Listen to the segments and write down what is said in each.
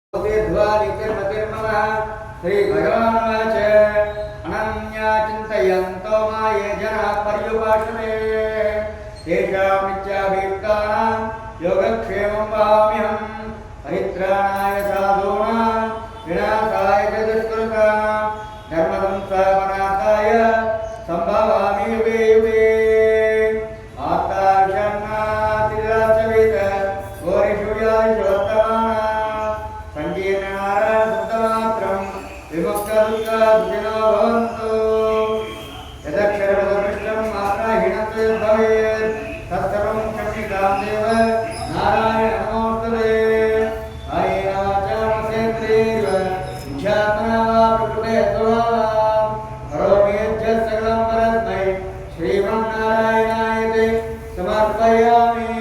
श्री भगवान् च अनन्या चिन्तयन्तो माये जनाः पर्युपासते तेषामिच्छाभीप्तानां योगक्षेमं वहाम्यहं परित्राणाय साधूनां विनाशाय च दुष्कृतां धर्मसंस्थापनार्थाय सम्भवामि युगे युगे आत्ताशन्नातिराचवेत गौरीशूयादिशोत्तमाना संकीर्णनारायणसुतमात्रं विमुक्तदुःखदुःखिनो भवन्तु यदक्षरपदपृष्ठं मात्राहीनत्वे भवेत् तत्सर्वं क्षम्यतां देव नारायण नमोऽस्तुते कायेन वाचा मनसेन्द्रियैर्व बुद्ध्यात्मना वा प्रकृते स्वभावात् करोमि यज्जत् सकलं परस्मै श्रीमन्नारायणाय ते समर्पयामि।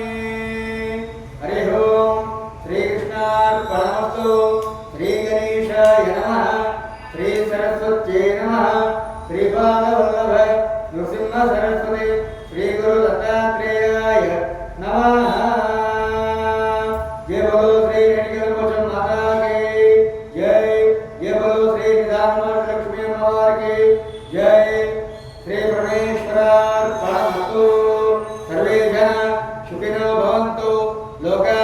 हरिः ओं श्रीकृष्णार्पणमस्तु। श्री गणेशाय नमः। श्री सरस्वत्यै नमः। श्रीपादवल्लभ नृसिंह सरस्वती श्री गुरु दत्तात्रेयाय नमः। जय बोलो श्री रणिकलमोचन माता की जय। जय बोलो श्री निधानमठ लक्ष्मी अम्मावार की जय। श्री परमेश्वरार्पणमस्तु। सर्वे जन सुखिनो भवन्तु। लोका